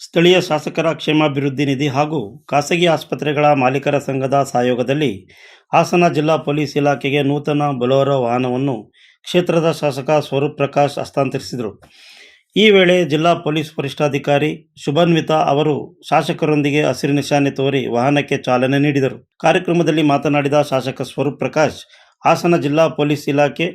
ಸ್ಥಳೀಯ ಶಾಸಕರ ಕ್ಷೇಮಾಭಿವೃದ್ಧಿ ನಿಧಿ ಹಾಗೂ ಖಾಸಗಿ ಆಸ್ಪತ್ರೆಗಳ ಮಾಲೀಕರ ಸಂಘದ ಸಹಯೋಗದಲ್ಲಿ ಹಾಸನ ಜಿಲ್ಲಾ ಪೊಲೀಸ್ ಇಲಾಖೆಗೆ ನೂತನ ಬೊಲೊರೋ ವಾಹನವನ್ನು ಕ್ಷೇತ್ರದ ಶಾಸಕ ಸ್ವರೂಪ್ ಪ್ರಕಾಶ್ ಹಸ್ತಾಂತರಿಸಿದರು. ಈ ವೇಳೆ ಜಿಲ್ಲಾ ಪೊಲೀಸ್ ವರಿಷ್ಠಾಧಿಕಾರಿ ಶುಭನ್ವಿತಾ ಅವರು ಶಾಸಕರೊಂದಿಗೆ ಹಸಿರು ನಿಶಾನೆ ತೋರಿ ವಾಹನಕ್ಕೆ ಚಾಲನೆ ನೀಡಿದರು. ಕಾರ್ಯಕ್ರಮದಲ್ಲಿ ಮಾತನಾಡಿದ ಶಾಸಕ ಸ್ವರೂಪ್ ಪ್ರಕಾಶ್, ಹಾಸನ ಜಿಲ್ಲಾ ಪೊಲೀಸ್ ಇಲಾಖೆ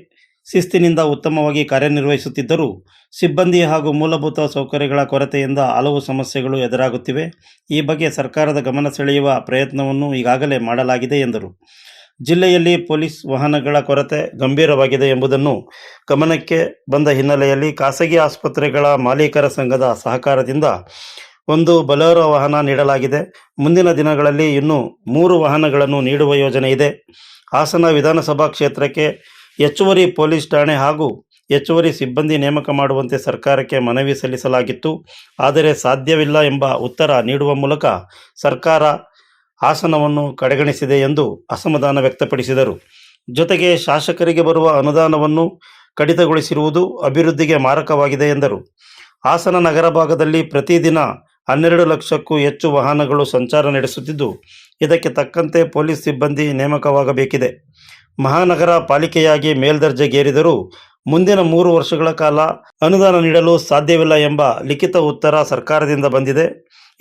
ಶಿಸ್ತಿನಿಂದ ಉತ್ತಮವಾಗಿ ಕಾರ್ಯನಿರ್ವಹಿಸುತ್ತಿದ್ದರೂ ಸಿಬ್ಬಂದಿ ಹಾಗೂ ಮೂಲಭೂತ ಸೌಕರ್ಯಗಳ ಕೊರತೆಯಿಂದ ಹಲವು ಸಮಸ್ಯೆಗಳು ಎದುರಾಗುತ್ತಿವೆ. ಈ ಬಗ್ಗೆ ಸರ್ಕಾರದ ಗಮನ ಸೆಳೆಯುವ ಪ್ರಯತ್ನವನ್ನು ಈಗಾಗಲೇ ಮಾಡಲಾಗಿದೆ ಎಂದರು. ಜಿಲ್ಲೆಯಲ್ಲಿ ಪೊಲೀಸ್ ವಾಹನಗಳ ಕೊರತೆ ಗಂಭೀರವಾಗಿದೆ ಎಂಬುದನ್ನು ಗಮನಕ್ಕೆ ಬಂದ ಹಿನ್ನೆಲೆಯಲ್ಲಿ ಖಾಸಗಿ ಆಸ್ಪತ್ರೆಗಳ ಮಾಲೀಕರ ಸಂಘದ ಸಹಕಾರದಿಂದ ಒಂದು ಬೊಲೆರೋ ವಾಹನ ನೀಡಲಾಗಿದೆ. ಮುಂದಿನ ದಿನಗಳಲ್ಲಿ ಇನ್ನೂ 3 ವಾಹನಗಳನ್ನು ನೀಡುವ ಯೋಜನೆ ಇದೆ. ಹಾಸನ ವಿಧಾನಸಭಾ ಕ್ಷೇತ್ರಕ್ಕೆ ಹೆಚ್ಚುವರಿ ಪೊಲೀಸ್ ಠಾಣೆ ಹಾಗೂ ಹೆಚ್ಚುವರಿ ಸಿಬ್ಬಂದಿ ನೇಮಕ ಮಾಡುವಂತೆ ಸರ್ಕಾರಕ್ಕೆ ಮನವಿ ಸಲ್ಲಿಸಲಾಗಿತ್ತು. ಆದರೆ ಸಾಧ್ಯವಿಲ್ಲ ಎಂಬ ಉತ್ತರ ನೀಡುವ ಮೂಲಕ ಸರ್ಕಾರ ಹಾಸನವನ್ನು ಕಡೆಗಣಿಸಿದೆ ಎಂದು ಅಸಮಾಧಾನ ವ್ಯಕ್ತಪಡಿಸಿದರು. ಜೊತೆಗೆ ಶಾಸಕರಿಗೆ ಬರುವ ಅನುದಾನವನ್ನು ಕಡಿತಗೊಳಿಸಿರುವುದು ಅಭಿವೃದ್ಧಿಗೆ ಮಾರಕವಾಗಿದೆ ಎಂದರು. ಹಾಸನ ನಗರ ಭಾಗದಲ್ಲಿ ಪ್ರತಿದಿನ 12 ಲಕ್ಷಕ್ಕೂ ಹೆಚ್ಚು ವಾಹನಗಳು ಸಂಚಾರ ನಡೆಸುತ್ತಿದ್ದು, ಇದಕ್ಕೆ ತಕ್ಕಂತೆ ಪೊಲೀಸ್ ಸಿಬ್ಬಂದಿ ನೇಮಕವಾಗಬೇಕಿದೆ. ಮಹಾನಗರ ಪಾಲಿಕೆಯಾಗಿ ಮೇಲ್ದರ್ಜೆಗೇರಿದರೂ ಮುಂದಿನ 3 ವರ್ಷಗಳ ಕಾಲ ಅನುದಾನ ನೀಡಲು ಸಾಧ್ಯವಿಲ್ಲ ಎಂಬ ಲಿಖಿತ ಉತ್ತರ ಸರ್ಕಾರದಿಂದ ಬಂದಿದೆ.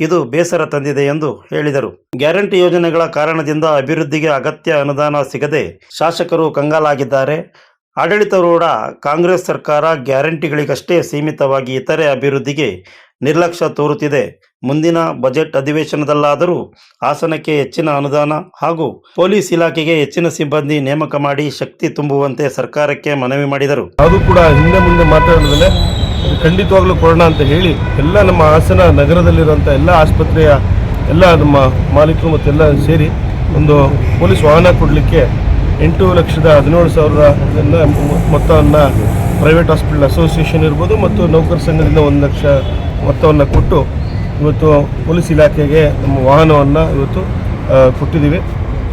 ಇದು ಬೇಸರ ತಂದಿದೆ ಎಂದು ಹೇಳಿದರು. ಗ್ಯಾರಂಟಿ ಯೋಜನೆಗಳ ಕಾರಣದಿಂದ ಅಭಿವೃದ್ಧಿಗೆ ಅಗತ್ಯ ಅನುದಾನ ಸಿಗದೆ ಶಾಸಕರು ಕಂಗಾಲಾಗಿದ್ದಾರೆ. ಆಡಳಿತಾರೂಢ ಕಾಂಗ್ರೆಸ್ ಸರ್ಕಾರ ಗ್ಯಾರಂಟಿಗಳಿಗಷ್ಟೇ ಸೀಮಿತವಾಗಿ ಇತರೆ ಅಭಿವೃದ್ಧಿಗೆ ನಿರ್ಲಕ್ಷ್ಯ ತೋರುತ್ತಿದೆ. ಮುಂದಿನ ಬಜೆಟ್ ಅಧಿವೇಶನದಲ್ಲಾದರೂ ಹಾಸನಕ್ಕೆ ಹೆಚ್ಚಿನ ಅನುದಾನ ಹಾಗೂ ಪೊಲೀಸ್ ಇಲಾಖೆಗೆ ಹೆಚ್ಚಿನ ಸಿಬ್ಬಂದಿ ನೇಮಕ ಮಾಡಿ ಶಕ್ತಿ ತುಂಬುವಂತೆ ಸರ್ಕಾರಕ್ಕೆ ಮನವಿ ಮಾಡಿದರು. ಅದು ಕೂಡ ಹಿಂದೆ ಮುಂದೆ ಮಾತಾಡೋದಲ್ಲೇ ಖಂಡಿತವಾಗ್ಲೂ ಕೊಡೋಣ ಅಂತ ಹೇಳಿ ಎಲ್ಲ ನಮ್ಮ ಹಾಸನ ನಗರದಲ್ಲಿರುವಂಥ ಎಲ್ಲ ಆಸ್ಪತ್ರೆಯ ಎಲ್ಲ ನಮ್ಮ ಮಾಲೀಕರು ಮತ್ತೆಲ್ಲ ಸೇರಿ ಒಂದು ಪೊಲೀಸ್ ವಾಹನ ಕೊಡಲಿಕ್ಕೆ 8,17,000 ಮೊತ್ತವನ್ನು ಪ್ರೈವೇಟ್ ಹಾಸ್ಪಿಟಲ್ ಅಸೋಸಿಯೇಷನ್ ಇರ್ಬೋದು ಮತ್ತು ನೌಕರ ಸಂಘದಿಂದ 1 ಲಕ್ಷ ಮೊತ್ತವನ್ನು ಕೊಟ್ಟು ಇವತ್ತು ಪೊಲೀಸ್ ಇಲಾಖೆಗೆ ನಮ್ಮ ವಾಹನವನ್ನು ಇವತ್ತು ಕೊಟ್ಟಿದ್ದೀವಿ.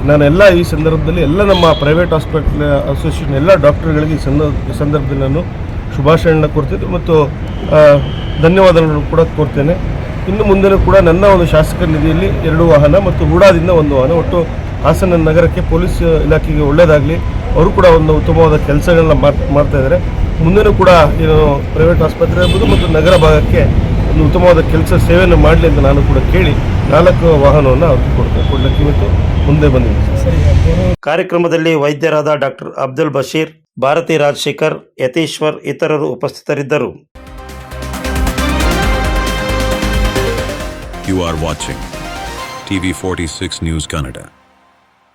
ನಾನೆಲ್ಲ ಈ ಸಂದರ್ಭದಲ್ಲಿ ಎಲ್ಲ ನಮ್ಮ ಪ್ರೈವೇಟ್ ಹಾಸ್ಪಿಟಲ್ ಅಸೋಸಿಯೇಷನ್ ಎಲ್ಲ ಡಾಕ್ಟರ್ಗಳಿಗೆ ಈ ಸಂದರ್ಭದಲ್ಲಿ ನಾನು ಶುಭಾಶಯಗಳನ್ನ ಕೊಡ್ತಿದ್ದೆ ಮತ್ತು ಧನ್ಯವಾದಗಳನ್ನು ಕೂಡ ಕೋರ್ತೇನೆ. ಇನ್ನು ಮುಂದೆನೂ ಕೂಡ ನನ್ನ ಒಂದು ಶಾಸಕರ ನಿಧಿಯಲ್ಲಿ 2 ವಾಹನ ಮತ್ತು ಹೂಡಾದಿಂದ 1 ವಾಹನ, ಒಟ್ಟು ಹಾಸನ ನಗರಕ್ಕೆ ಪೊಲೀಸ್ ಇಲಾಖೆಗೆ ಒಳ್ಳೆಯದಾಗಲಿ. ಅವರು ಕೂಡ ಒಂದು ಉತ್ತಮವಾದ ಕೆಲಸಗಳನ್ನ ಮಾಡ್ತಾ ಇದ್ದಾರೆ. ಮುಂದೆನೂ ಕೂಡ ಏನು ಪ್ರೈವೇಟ್ ಆಸ್ಪತ್ರೆ ಇರ್ಬೋದು ಮತ್ತು ನಗರ ಭಾಗಕ್ಕೆ ಒಂದು ಉತ್ತಮವಾದ ಸೇವೆಯನ್ನು ಮಾಡಲಿ ಅಂತ ನಾನು ಕೂಡ ಕೇಳಿ 4 ವಾಹನವನ್ನು ಅವ್ರಿಗೆ ಕೊಡಲಿಕ್ಕೆ ಇವತ್ತು ಮುಂದೆ ಬಂದಿದ್ದೀನಿ. ಕಾರ್ಯಕ್ರಮದಲ್ಲಿ ವೈದ್ಯರಾದ ಡಾಕ್ಟರ್ ಅಬ್ದುಲ್ ಬಶೀರ್, ಭಾರತಿ ರಾಜಶೇಖರ್, ಯತೀಶ್ವರ್ ಇತರರು ಉಪಸ್ಥಿತರಿದ್ದರು. You are watching TV 46 News Kannada.